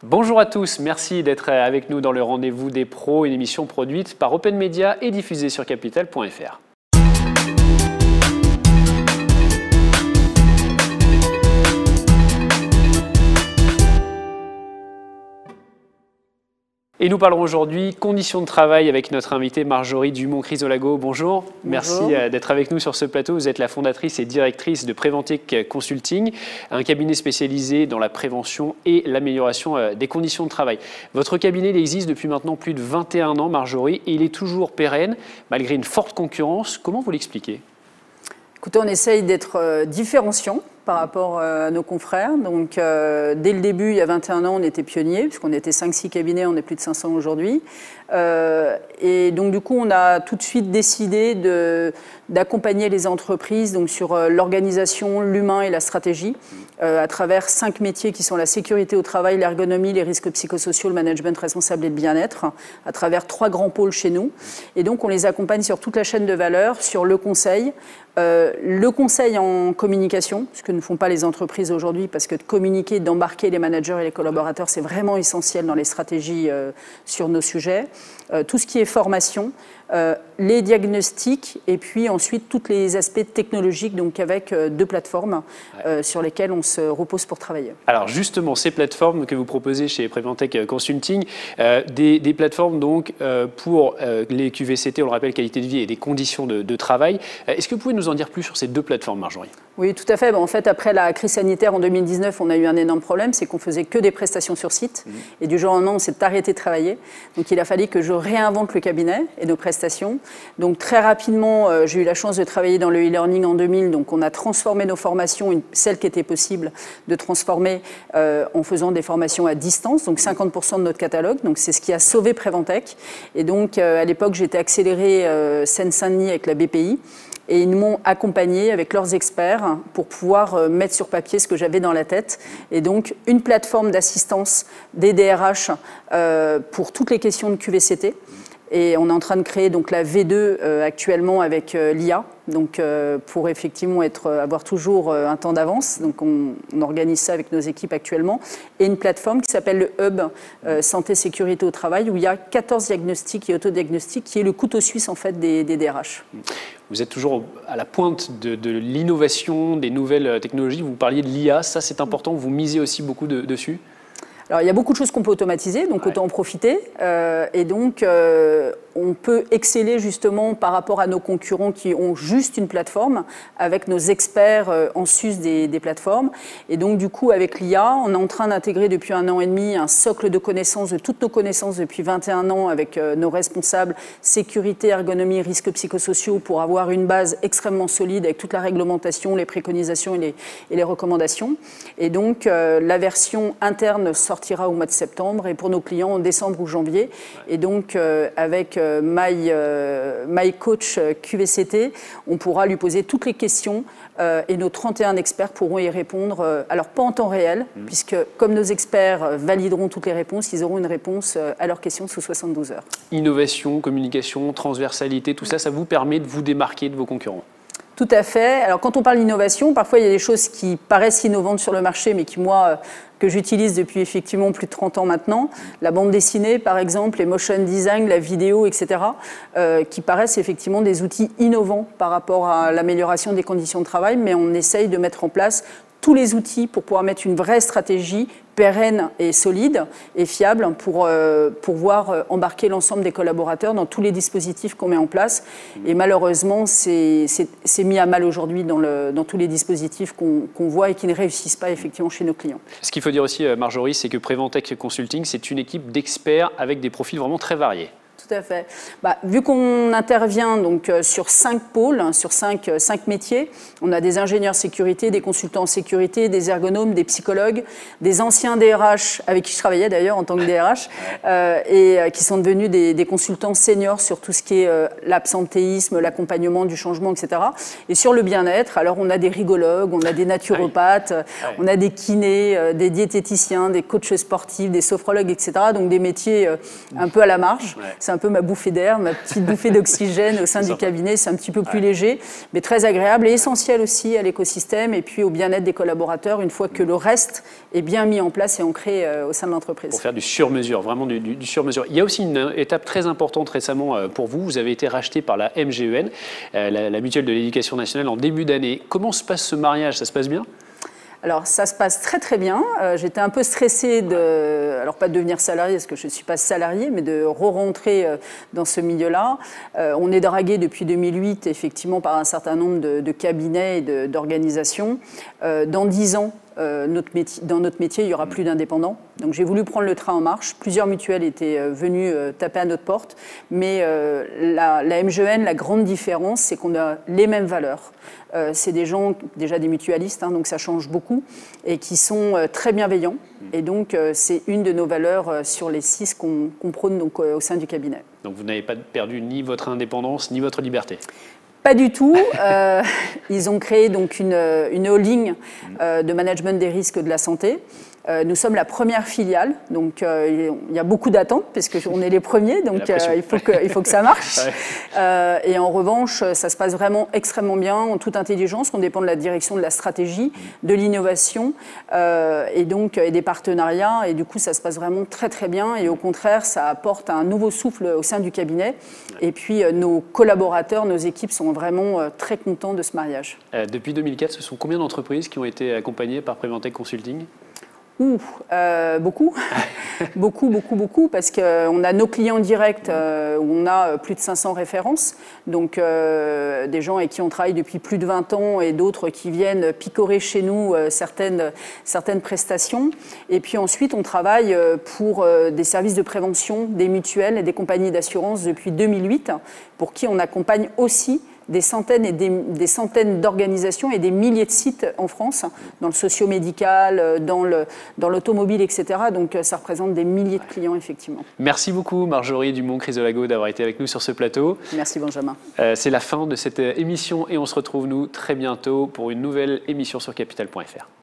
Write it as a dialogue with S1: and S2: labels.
S1: Bonjour à tous, merci d'être avec nous dans le Rendez-vous des pros, une émission produite par Open Media et diffusée sur capital.fr. Et nous parlerons aujourd'hui conditions de travail avec notre invitée Marjorie Dumont-Chrysolago. Bonjour. Merci d'être avec nous sur ce plateau. Vous êtes la fondatrice et directrice de Preventec Consulting, un cabinet spécialisé dans la prévention et l'amélioration des conditions de travail. Votre cabinet il existe depuis maintenant plus de 21 ans, Marjorie, et il est toujours pérenne, malgré une forte concurrence. Comment vous l'expliquez ?
S2: Écoutez, on essaye d'être différenciant par rapport à nos confrères. Donc, dès le début, il y a 21 ans, on était pionniers, puisqu'on était 5-6 cabinets, on est plus de 500 aujourd'hui. Et donc, du coup, on a tout de suite décidé d'accompagner les entreprises donc, sur l'organisation, l'humain et la stratégie, à travers 5 métiers qui sont la sécurité au travail, l'ergonomie, les risques psychosociaux, le management responsable et le bien-être, à travers 3 grands pôles chez nous. Et donc, on les accompagne sur toute la chaîne de valeur, sur le conseil en communication, ce que ne font pas les entreprises aujourd'hui, parce que de communiquer, d'embarquer les managers et les collaborateurs, c'est vraiment essentiel dans les stratégies sur nos sujets. Tout ce qui est formation, les diagnostics et puis ensuite tous les aspects technologiques, donc avec 2 plateformes sur lesquelles on se repose pour travailler.
S1: Alors justement, ces plateformes que vous proposez chez Preventec Consulting, des plateformes donc pour les QVCT, on le rappelle, qualité de vie et des conditions de travail. Est-ce que vous pouvez nous en dire plus sur ces 2 plateformes, Marjorie ?
S2: Oui, tout à fait. En fait, après la crise sanitaire en 2019, on a eu un énorme problème, c'est qu'on faisait que des prestations sur site. Et du jour au lendemain, on s'est arrêté de travailler. Donc, il a fallu que je réinvente le cabinet et nos prestations. Donc, très rapidement, j'ai eu la chance de travailler dans le e-learning en 2000. Donc, on a transformé nos formations, celles qui étaient possibles de transformer en faisant des formations à distance. Donc, 50% de notre catalogue. Donc, c'est ce qui a sauvé Preventec. Et donc, à l'époque, j'étais accélérée Seine-Saint-Denis avec la BPI. Et ils m'ont accompagné avec leurs experts pour pouvoir mettre sur papier ce que j'avais dans la tête. Et donc, une plateforme d'assistance des DRH pour toutes les questions de QVCT. Et on est en train de créer donc la V2 actuellement avec l'IA, donc pour effectivement avoir toujours un temps d'avance. Donc on organise ça avec nos équipes actuellement. Et une plateforme qui s'appelle le Hub Santé Sécurité au Travail, où il y a 14 diagnostics et autodiagnostics, qui est le couteau suisse en fait des DRH.
S1: Vous êtes toujours à la pointe de l'innovation, des nouvelles technologies. Vous parliez de l'IA, ça c'est important, vous misez aussi beaucoup dessus ?
S2: Alors, il y a beaucoup de choses qu'on peut automatiser, donc autant en profiter. Et donc, on peut exceller justement par rapport à nos concurrents qui ont juste une plateforme, avec nos experts en sus des plateformes. Et donc, du coup, avec l'IA, on est en train d'intégrer depuis 1 an et demi un socle de connaissances, de toutes nos connaissances depuis 21 ans, avec nos responsables sécurité, ergonomie, risques psychosociaux, pour avoir une base extrêmement solide avec toute la réglementation, les préconisations et les recommandations. Et donc, la version interne sortira au mois de septembre et pour nos clients en décembre ou janvier. Et donc, avec My Coach QVCT, on pourra lui poser toutes les questions et nos 31 experts pourront y répondre. Alors, pas en temps réel, puisque comme nos experts valideront toutes les réponses, ils auront une réponse à leurs questions sous 72 heures.
S1: Innovation, communication, transversalité, tout ça, ça vous permet de vous démarquer de vos concurrents ?
S2: Tout à fait. Alors, quand on parle d'innovation, parfois il y a des choses qui paraissent innovantes sur le marché, mais qui, moi, que j'utilise depuis effectivement plus de 30 ans maintenant. La bande dessinée, par exemple, les motion design, la vidéo, etc., qui paraissent effectivement des outils innovants par rapport à l'amélioration des conditions de travail, mais on essaye de mettre en place tous les outils pour pouvoir mettre une vraie stratégie pérenne et solide et fiable pour pouvoir embarquer l'ensemble des collaborateurs dans tous les dispositifs qu'on met en place. Et malheureusement, c'est mis à mal aujourd'hui dans tous les dispositifs qu'on voit et qui ne réussissent pas effectivement chez nos clients.
S1: Ce qu'il faut dire aussi, Marjorie, c'est que Preventec Consulting, c'est une équipe d'experts avec des profils vraiment très variés.
S2: Tout à fait. Vu qu'on intervient donc sur 5 pôles, sur 5 métiers, on a des ingénieurs sécurité, des consultants en sécurité, des ergonomes, des psychologues, des anciens DRH avec qui je travaillais d'ailleurs en tant que DRH et qui sont devenus des consultants seniors sur tout ce qui est l'absentéisme, l'accompagnement du changement, etc. Et sur le bien-être, alors on a des rigologues, on a des naturopathes, on a des kinés, des diététiciens, des coachs sportifs, des sophrologues, etc. Donc des métiers un peu à la marge. c'est un peu ma bouffée d'air, ma petite bouffée d'oxygène au sein du cabinet. C'est un petit peu plus léger, mais très agréable et essentiel aussi à l'écosystème et puis au bien-être des collaborateurs une fois que le reste est bien mis en place et ancré au sein de l'entreprise.
S1: Pour faire du sur-mesure, vraiment du sur-mesure. Il y a aussi une étape très importante récemment pour vous. Vous avez été racheté par la MGEN, la Mutuelle de l'Éducation nationale, en début d'année. Comment se passe ce mariage? Ça se passe bien?
S2: Alors, ça se passe très très bien. J'étais un peu stressée alors pas de devenir salariée, parce que je ne suis pas salariée, mais de re-rentrer dans ce milieu-là. On est dragué depuis 2008, effectivement, par un certain nombre de cabinets et d'organisations. Dans 10 ans, dans notre métier, il n'y aura plus d'indépendants. Donc j'ai voulu prendre le train en marche. Plusieurs mutuelles étaient venues taper à notre porte. Mais la MGEN, la grande différence, c'est qu'on a les mêmes valeurs. C'est des gens, déjà des mutualistes, donc ça change beaucoup, et qui sont très bienveillants. Et donc c'est une de nos valeurs sur les 6 qu'on prône donc, au sein du cabinet.
S1: Donc vous n'avez pas perdu ni votre indépendance, ni votre liberté?
S2: Pas du tout. Ils ont créé donc une holding de management des risques de la santé. Nous sommes la première filiale, donc il y a beaucoup d'attentes parce qu'on est les premiers, donc il faut que ça marche. Et en revanche, ça se passe vraiment extrêmement bien, en toute intelligence. On dépend de la direction de la stratégie, de l'innovation et donc et des partenariats. Et du coup, ça se passe vraiment très très bien. Et au contraire, ça apporte un nouveau souffle au sein du cabinet. Et puis nos collaborateurs, nos équipes sont vraiment très contents de ce mariage.
S1: Depuis 2004, ce sont combien d'entreprises qui ont été accompagnées par Preventec Consulting?
S2: Beaucoup, beaucoup, parce qu'on a nos clients directs où on a plus de 500 références, donc des gens avec qui on travaille depuis plus de 20 ans et d'autres qui viennent picorer chez nous certaines prestations. Et puis ensuite, on travaille pour des services de prévention, des mutuelles et des compagnies d'assurance depuis 2008, pour qui on accompagne aussi des centaines et des centaines d'organisations et des milliers de sites en France, dans le socio-médical, dans l'automobile, etc. Donc ça représente des milliers de clients, effectivement.
S1: Merci beaucoup Marjorie Dumont-Chrysolago d'avoir été avec nous sur ce plateau.
S2: Merci Benjamin.
S1: C'est la fin de cette émission et on se retrouve nous très bientôt pour une nouvelle émission sur capital.fr.